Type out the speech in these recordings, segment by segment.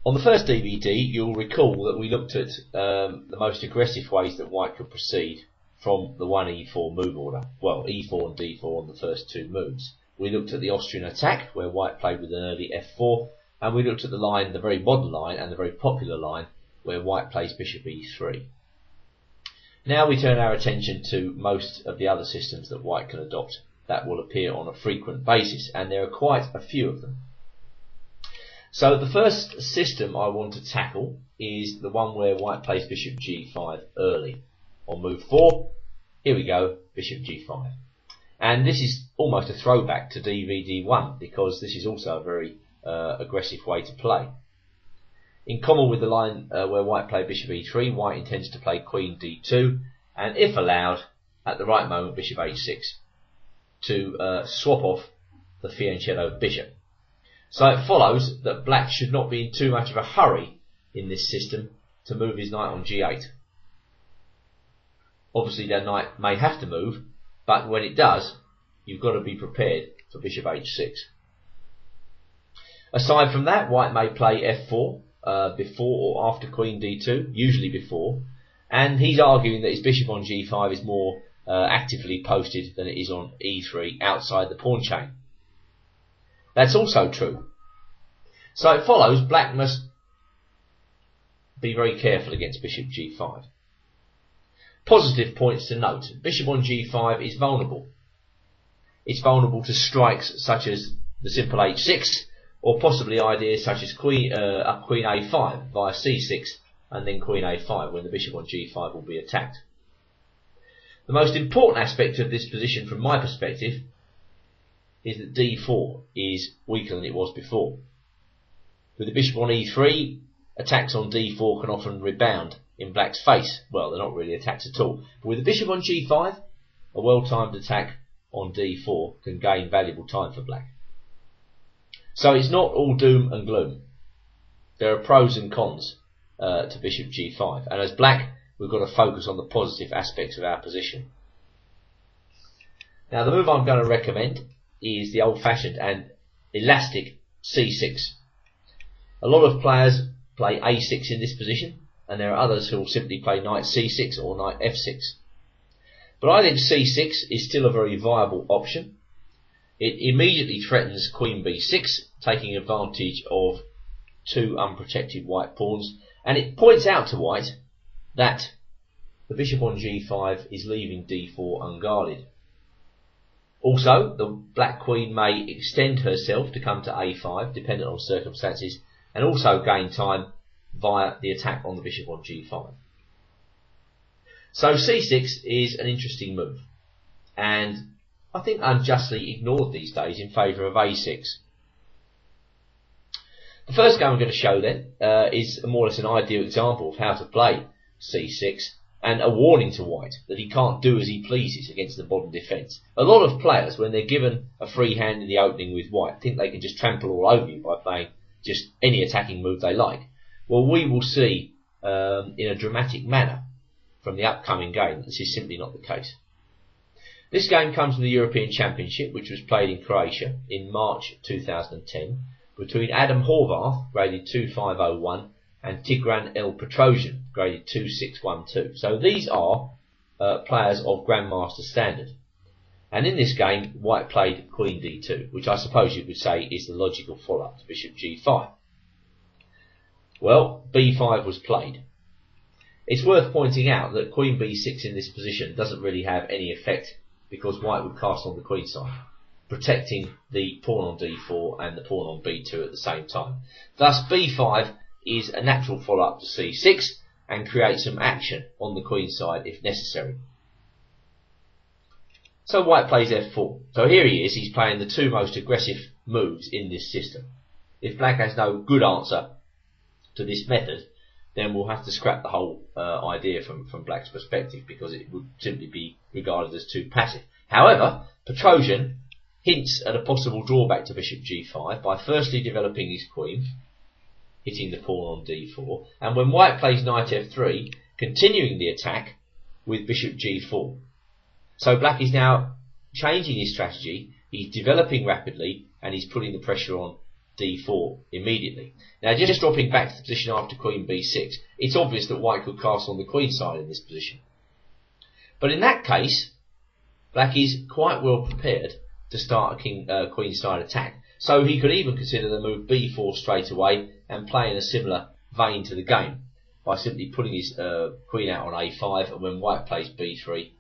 On the first DVD, you'll recall that we looked at the most aggressive ways that white could proceed from the 1e4 move order. Well, e4 and d4 on the first two moves. We looked at the Austrian attack, where white played with an early f4, and we looked at the line, the very modern line and the very popular line, where white plays bishop e3. Now we turn our attention to most of the other systems that white can adopt that will appear on a frequent basis, and there are quite a few of them. So the first system I want to tackle is the one where white plays bishop g5 early. On move 4, here we go, bishop g5. And this is almost a throwback to DVD1 because this is also a very aggressive way to play. In common with the line where white played bishop e3, white intends to play queen d2 and, if allowed, at the right moment, bishop h6 to swap off the fianchetto bishop. So it follows that black should not be in too much of a hurry in this system to move his knight on g8. Obviously their knight may have to move, but when it does, you've got to be prepared for bishop h6. Aside from that, white may play f4 before or after queen d2, usually before, and he's arguing that his bishop on g5 is more actively posted than it is on e3 outside the pawn chain. That's also true. So it follows black must be very careful against bishop g5. Positive points to note. Bishop on g5 is vulnerable. It's vulnerable to strikes such as the simple h6, or possibly ideas such as queen a5 via c6 and then queen a5 when the bishop on g5 will be attacked. The most important aspect of this position from my perspective is that d4 is weaker than it was before. With the bishop on e3, attacks on d4 can often rebound in black's face. Well, they're not really attacks at all. But with the bishop on g5, a well-timed attack on d4 can gain valuable time for black. So it's not all doom and gloom. There are pros and cons to bishop g5. And as black, we've got to focus on the positive aspects of our position. Now the move I'm going to recommend is the old-fashioned and elastic c6. A lot of players play a6 in this position, and there are others who will simply play knight c6 or knight f6. But I think c6 is still a very viable option. It immediately threatens queen b6, taking advantage of two unprotected white pawns, and it points out to white that the bishop on g5 is leaving d4 unguarded. Also, the black queen may extend herself to come to a5, dependent on circumstances, and also gain time via the attack on the bishop on g5. So c6 is an interesting move, and I think unjustly ignored these days in favour of a6. The first game I'm going to show then is more or less an ideal example of how to play c6, and a warning to white that he can't do as he pleases against the modern defence. A lot of players, when they're given a free hand in the opening with white, think they can just trample all over you by playing just any attacking move they like. Well, we will see in a dramatic manner from the upcoming game that this is simply not the case. This game comes from the European Championship, which was played in Croatia in March 2010 between Adam Horvath, graded 2501, and Tigran El Petrosian, graded 2612. So these are players of Grandmaster standard. And in this game, white played queen d2, which I suppose you could say is the logical follow-up to bishop g5. Well, b5 was played. It's worth pointing out that queen b6 in this position doesn't really have any effect because white would cast on the queen side, protecting the pawn on d4 and the pawn on b2 at the same time. Thus b5 is a natural follow-up to c6 and creates some action on the queen side if necessary. So white plays f4. So here he is, he's playing the two most aggressive moves in this system. If black has no good answer to this method, then we'll have to scrap the whole idea from black's perspective because it would simply be regarded as too passive. However, Petrosian hints at a possible drawback to bishop g5 by firstly developing his queen, hitting the pawn on d4, and when white plays knight f3, continuing the attack with bishop g4. So black is now changing his strategy, he's developing rapidly, and he's putting the pressure on d4 immediately. Now, just dropping back to the position after queen b6, it's obvious that white could castle on the queen side in this position. But in that case, black is quite well prepared to start a queen side attack. So he could even consider the move b4 straight away and play in a similar vein to the game by simply putting his queen out on a5, and when white plays b3,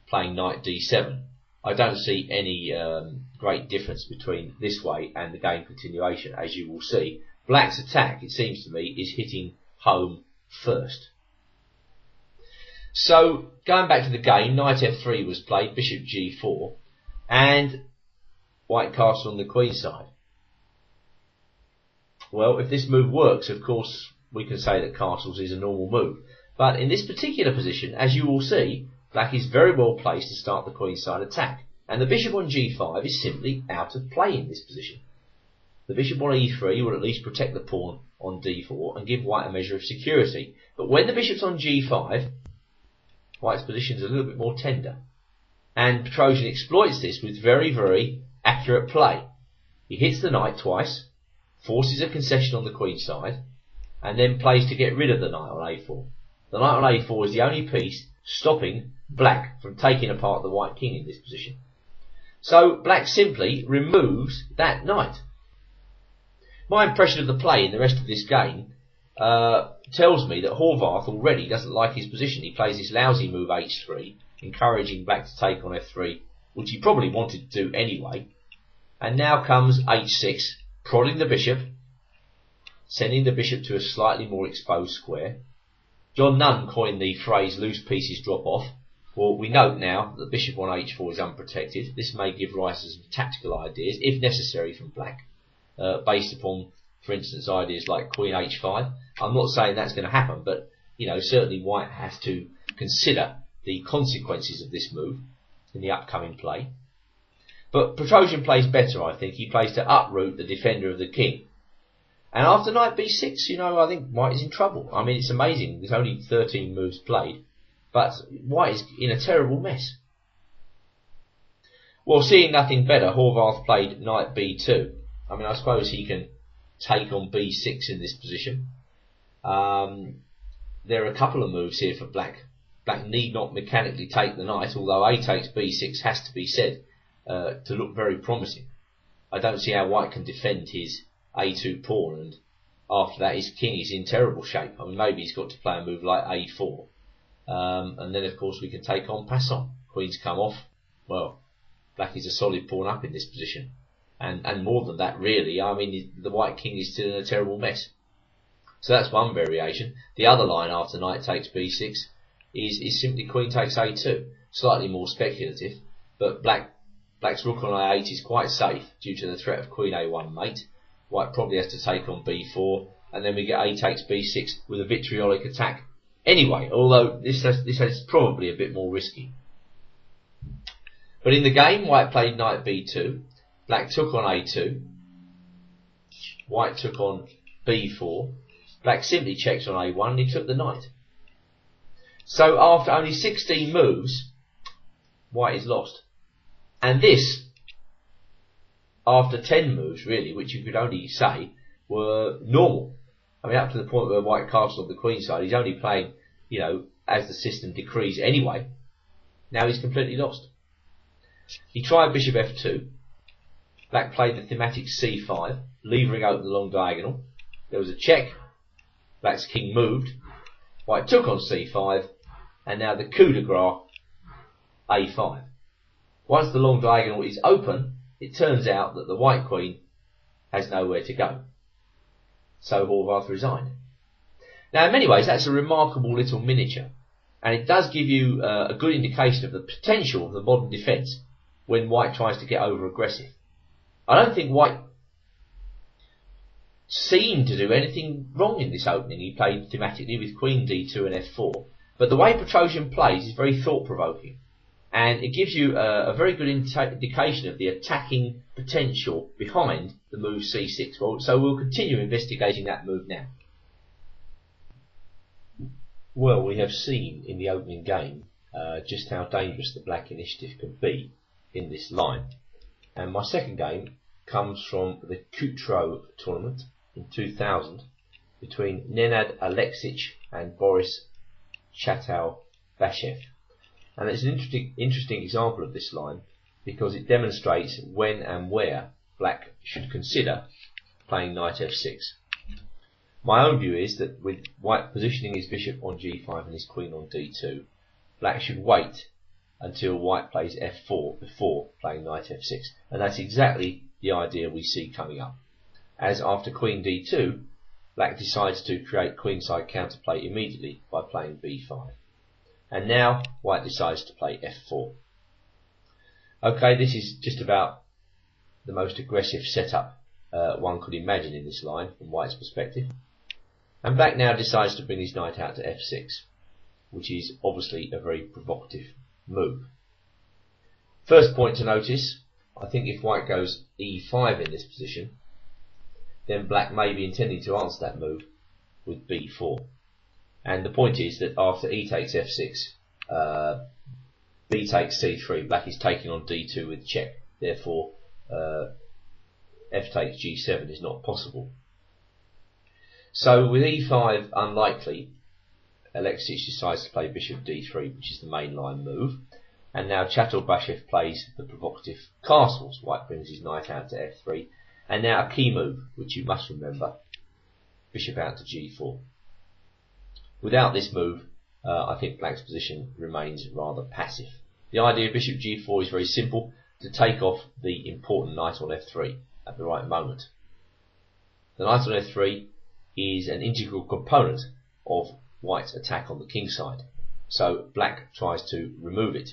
playing knight d7. I don't see any great difference between this way and the game continuation, as you will see. Black's attack, it seems to me, is hitting home first. So, going back to the game, knight f3 was played, bishop g4, and white castled on the queen side. Well, if this move works, of course, we can say that castles is a normal move. But in this particular position, as you will see, black is very well placed to start the queenside attack, and the bishop on g5 is simply out of play in this position. The bishop on e3 will at least protect the pawn on d4 and give white a measure of security. But when the bishop's on g5, white's position is a little bit more tender, and Petrosian exploits this with very, very accurate play. He hits the knight twice, forces a concession on the queen side, and then plays to get rid of the knight on a4. The knight on a4 is the only piece stopping black from taking apart the white king in this position. So black simply removes that knight. My impression of the play in the rest of this game tells me that Horvath already doesn't like his position. He plays this lousy move h3, encouraging black to take on f3, which he probably wanted to do anyway. And now comes h6, prodding the bishop, sending the bishop to a slightly more exposed square. John Nunn coined the phrase loose pieces drop off. Well, we note now that the bishop on h4 is unprotected. This may give rise to some tactical ideas, if necessary, from black, based upon, for instance, ideas like queen h5. I'm not saying that's going to happen, but certainly white has to consider the consequences of this move in the upcoming play. But Petrosian plays better, I think. He plays to uproot the defender of the king. And after knight b6, I think white is in trouble. I mean, it's amazing. There's only 13 moves played. But white is in a terrible mess. Well, seeing nothing better, Horvath played knight b2. I mean, I suppose he can take on b6 in this position. There are a couple of moves here for black. Black need not mechanically take the knight, although a takes b6 has to be said to look very promising. I don't see how white can defend his a2 pawn, and after that his king is in terrible shape. I mean, maybe he's got to play a move like a4. And then, of course, we can take on passant. Queen's come off. Well, black is a solid pawn up in this position. And more than that, really. I mean, the white king is still in a terrible mess. So that's one variation. The other line after knight takes b6 is simply queen takes a2. Slightly more speculative, but black's rook on a8 is quite safe due to the threat of queen a1 mate. White probably has to take on b4, and then we get a takes b6 with a vitriolic attack. Anyway, although this is probably a bit more risky. But in the game, white played knight b2, black took on a2, white took on b4, black simply checked on a1 and he took the knight. So after only 16 moves, white is lost. And this, after 10 moves really, which you could only say were normal. I mean, up to the point where white castled on the queen side, he's only playing, as the system decrees anyway. Now he's completely lost. He tried bishop f2. Black played the thematic c5, levering open the long diagonal. There was a check. Black's king moved. White took on c5, and now the coup de grace, a5. Once the long diagonal is open, it turns out that the white queen has nowhere to go. So Horvath resigned. Now, in many ways, that's a remarkable little miniature, and it does give you a good indication of the potential of the modern defence when white tries to get over-aggressive. I don't think white seemed to do anything wrong in this opening. He played thematically with queen d2 and f4, but the way Petrosian plays is very thought-provoking, and it gives you a very good indication of the attacking potential behind the move c6. Well, so we'll continue investigating that move now. Well, we have seen in the opening game just how dangerous the black initiative can be in this line. And my second game comes from the Kutro tournament in 2000 between Nenad Aleksic and Boris Chatal-Bashev. And it's an interesting example of this line because it demonstrates when and where black should consider playing knight f6. My own view is that with white positioning his bishop on g5 and his queen on d2, black should wait until white plays f4 before playing knight f6. And that's exactly the idea we see coming up. As after queen d2, black decides to create queenside counterplay immediately by playing b5. And now white decides to play f4. Okay, this is just about the most aggressive setup one could imagine in this line from white's perspective. And black now decides to bring his knight out to f6, which is obviously a very provocative move. First point to notice, I think if white goes e5 in this position, then black may be intending to answer that move with b4. And the point is that after e takes f6, b takes c3, black is taking on d2 with check. Therefore, f takes g7 is not possible. So with e5 unlikely, Aleksic decides to play bishop d3, which is the mainline move. And now Chatal-Bashev plays the provocative castles. White brings his knight out to f3. And now a key move, which you must remember, bishop out to g4. Without this move, I think black's position remains rather passive. The idea of bishop g4 is very simple, to take off the important knight on f3 at the right moment. The knight on f3 is an integral component of white's attack on the king side, so black tries to remove it.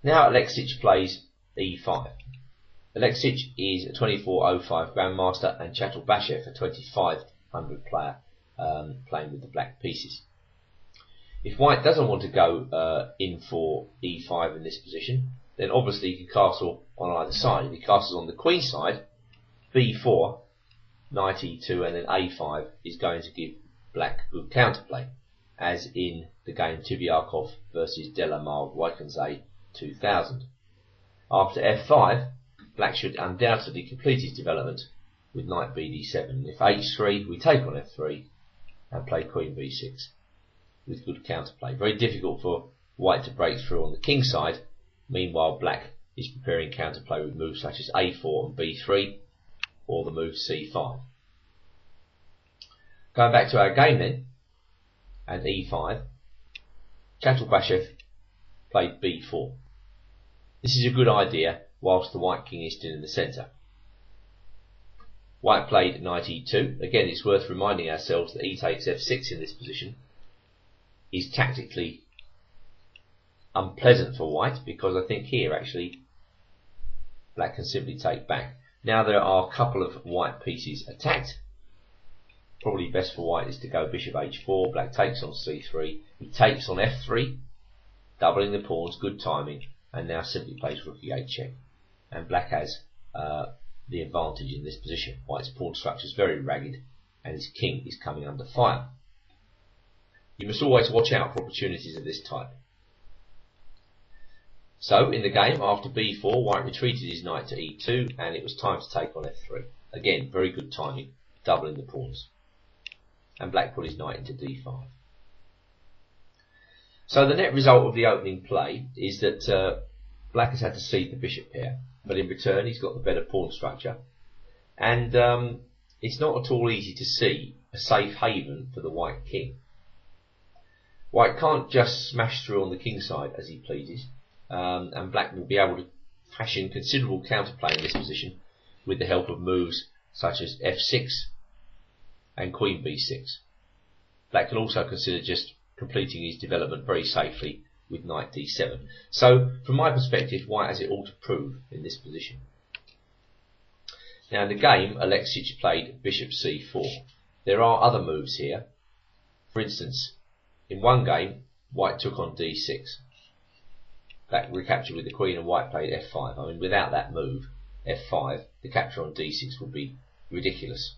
Now Aleksic plays e5. Aleksic is a 2405 Grandmaster and Chatal-Bashev a 2500 player playing with the black pieces. If white doesn't want to go in for e5 in this position, then obviously he can castle on either side. If he castles on the queen side, b4, knight e2 and then a5 is going to give black good counterplay, as in the game Tibiakov versus Delamargue-Wykonze 2000. After f5, black should undoubtedly complete his development with knight bd7. If h3, we take on f3 and play queen b6 with good counterplay. Very difficult for white to break through on the king side. Meanwhile, black is preparing counterplay with moves such as a4 and b3 or the move c5. Going back to our game then, and e5, Chatal-Bashev played b4. This is a good idea whilst the white king is still in the centre. White played knight e2. Again, it's worth reminding ourselves that e takes f6 in this position is tactically unpleasant for white, because I think here actually black can simply take back. Now there are a couple of white pieces attacked. Probably best for white is to go bishop h4, black takes on c3, he takes on f3, doubling the pawns, good timing, and now simply plays rook e8 check. And black has the advantage in this position. White's pawn structure is very ragged and his king is coming under fire. You must always watch out for opportunities of this type. So in the game, after b4, white retreated his knight to e2 and it was time to take on f3. Again, very good timing, doubling the pawns. And black put his knight into d5. So the net result of the opening play is that black has had to cede the bishop pair, but in return he's got the better pawn structure. And it's not at all easy to see a safe haven for the white king. White can't just smash through on the king side as he pleases, and black will be able to fashion considerable counterplay in this position with the help of moves such as f6 and queen b6. Black can also consider just completing his development very safely with knight d7. So from my perspective, white has it all to prove in this position. Now in the game, Aleksic played bishop c4. There are other moves here. For instance, in one game, white took on d6. Black recaptured with the queen and white played f5. I mean, without that move, f5, the capture on d6 would be ridiculous.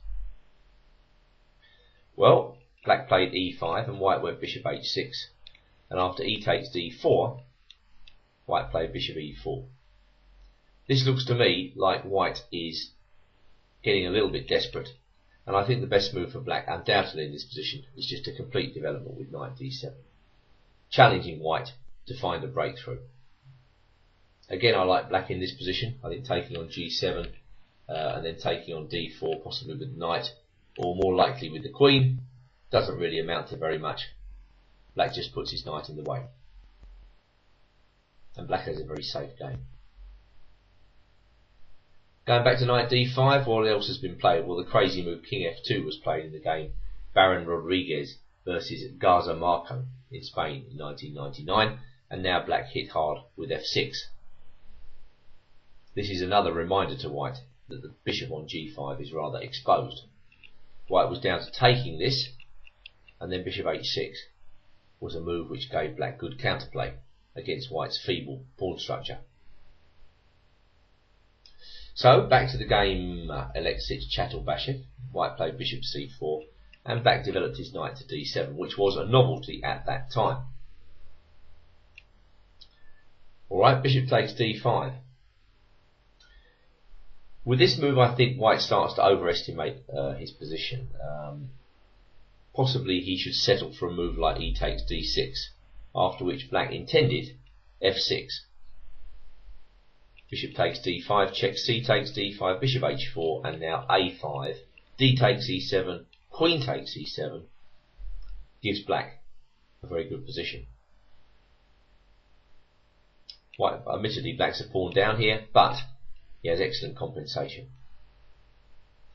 Well, black played e5 and white went bishop h6. And after e takes d4, white played bishop e4. This looks to me like white is getting a little bit desperate, and I think the best move for black undoubtedly in this position is just a complete development with knight d7, challenging white to find a breakthrough. Again, I like black in this position. I think taking on g7 and then taking on d4, possibly with the knight, or more likely with the queen, doesn't really amount to very much. Black just puts his knight in the way, and black has a very safe game. Going back to knight d5, what else has been played? Well, the crazy move king f2 was played in the game Baron Rodriguez versus Garza Marco in Spain in 1999, and now black hit hard with f6. This is another reminder to white that the bishop on g5 is rather exposed. White was down to taking this, and then bishop h6 was a move which gave black good counterplay against white's feeble pawn structure. So back to the game Alexis Chattelbashev. White played bishop c4, and black developed his knight to d7, which was a novelty at that time. Alright, bishop takes d5. With this move, I think white starts to overestimate his position. Possibly he should settle for a move like e takes d6, after which black intended f6. Bishop takes d5, check, c takes d5, bishop h4, and now a5. D takes e7, queen takes e7, gives black a very good position. White, admittedly, black's a pawn down here, but he has excellent compensation.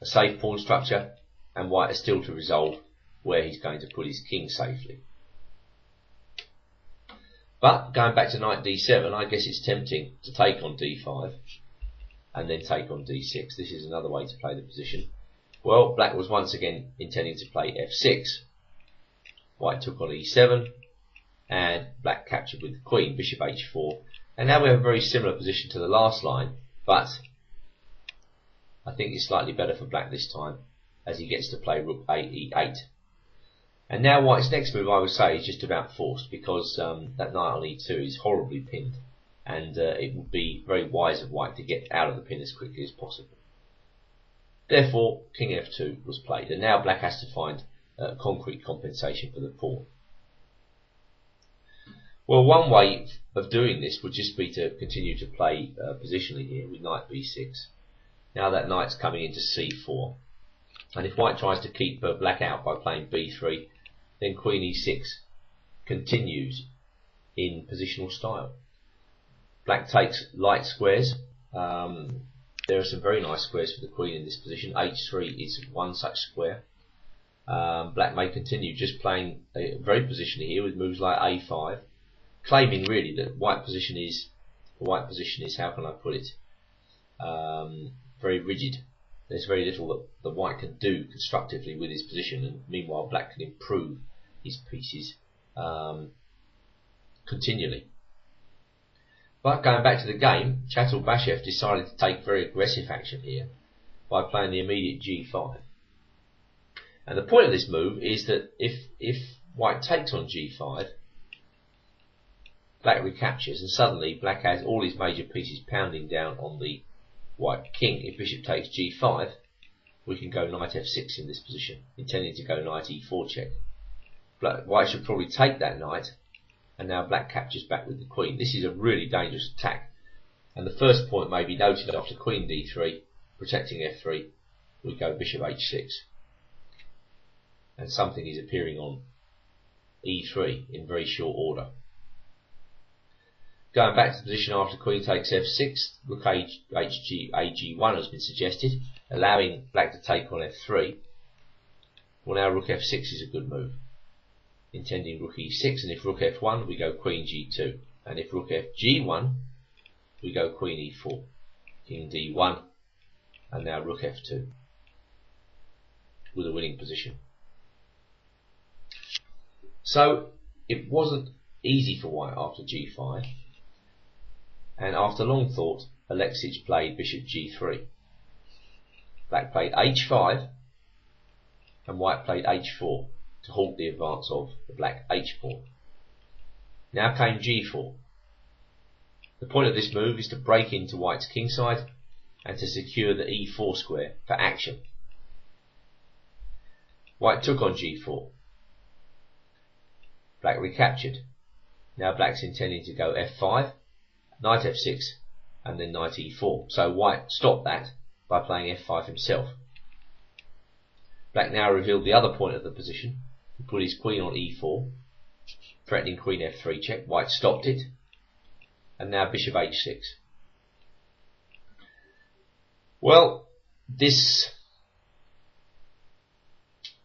A safe pawn structure, and white is still to resolve where he's going to put his king safely. But going back to knight d7, I guess it's tempting to take on d5 and then take on d6. This is another way to play the position. Well, black was once again intending to play f6. White took on e7, and black captured with the queen, bishop h4. And now we have a very similar position to the last line, but I think it's slightly better for black this time, as he gets to play rook a e8. And now white's next move, I would say, is just about forced, because that knight on e2 is horribly pinned, and it would be very wise of white to get out of the pin as quickly as possible. Therefore, king f2 was played, and now black has to find concrete compensation for the pawn. Well, one way of doing this would just be to continue to play positionally here with knight b6. Now that knight's coming into c4, and if white tries to keep black out by playing b3, then queen e6 continues in positional style. Black takes light squares. There are some very nice squares for the queen in this position. h3 is one such square. Black may continue just playing very positionally here with moves like a5, claiming really that white position is, how can I put it, very rigid. There's very little that white can do constructively with his position, and meanwhile black can improve his pieces continually. But going back to the game, Chattelbashev decided to take very aggressive action here by playing the immediate g5. And the point of this move is that if white takes on g5, black recaptures, and suddenly black has all his major pieces pounding down on the white king. If bishop takes g5, we can go knight f6 in this position, intending to go knight e4 check. White should probably take that knight, and now black captures back with the queen. This is a really dangerous attack, and the first point may be noted after queen d3, protecting f3, we go bishop h6, and something is appearing on e3 in very short order. Going back to the position after queen takes f6, rook ag1 has been suggested, allowing black to take on f3. Well, now rook f6 is a good move, intending rook e6, and if rook f1 we go queen g2, and if rook fg1 we go queen e4, king d1, and now rook f2 with a winning position. So it wasn't easy for white after g5, and after long thought Alexis played bishop g3. Black played h5 and white played h4 to halt the advance of the black h pawn. Now came g4. The point of this move is to break into white's kingside and to secure the e4 square for action. White took on g4. Black recaptured. Now black's intending to go f5, knight f6, and then knight e4. So white stopped that by playing f5 himself. Black now revealed the other point of the position. He put his queen on e4, threatening queen f3 check. White stopped it, and now bishop h6. Well, this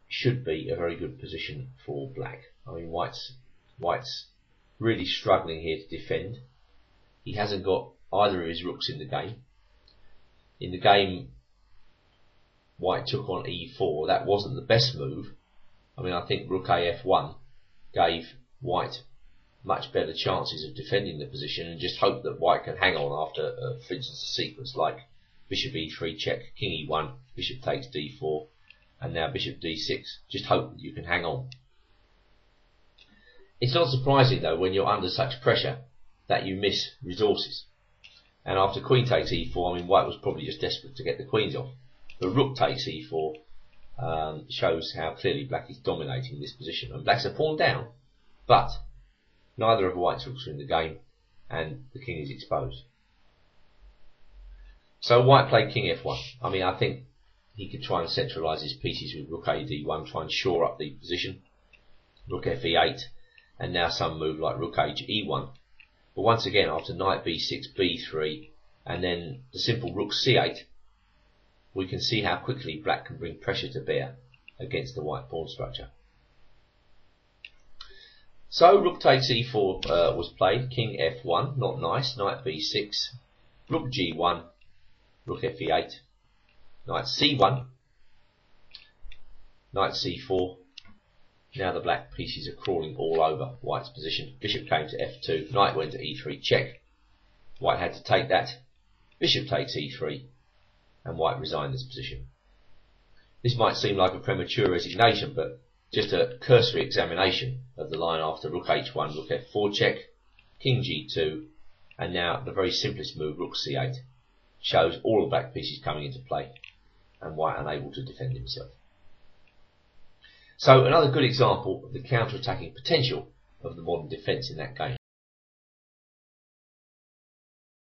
should be a very good position for black. I mean, white's really struggling here to defend. He hasn't got either of his rooks in the game. In the game, white took on e4. That wasn't the best move. I mean, I think rook a f1 gave white much better chances of defending the position, and just hope that white can hang on after, for instance, a sequence like bishop e3 check, king e1, bishop takes d4, and now bishop d6. Just hope that you can hang on. It's not surprising, though, when you're under such pressure, that you miss resources. And after queen takes e4, I mean, white was probably just desperate to get the queens off. But rook takes e4 shows how clearly black is dominating this position. And black's a pawn down, but neither of white's rooks are in the game, and the king is exposed. So white played king f1. I mean, I think he could try and centralise his pieces with rook a d1, try and shore up the position. Rook f e8, and now some move like rook h e1. But once again, after knight b6, b3, and then the simple rook c8, we can see how quickly black can bring pressure to bear against the white pawn structure. So rook takes e4 was played, king f1, not nice, knight b6, rook g1, rook f e8, knight c1, knight c4. Now the black pieces are crawling all over white's position. Bishop came to f2, knight went to e3 check. White had to take that. Bishop takes e3, and white resigned this position. This might seem like a premature resignation, but just a cursory examination of the line after rook h1, rook f4 check, king g2, and now the very simplest move, rook c8, shows all the black pieces coming into play, and white unable to defend himself. So another good example of the counter-attacking potential of the modern defence in that game.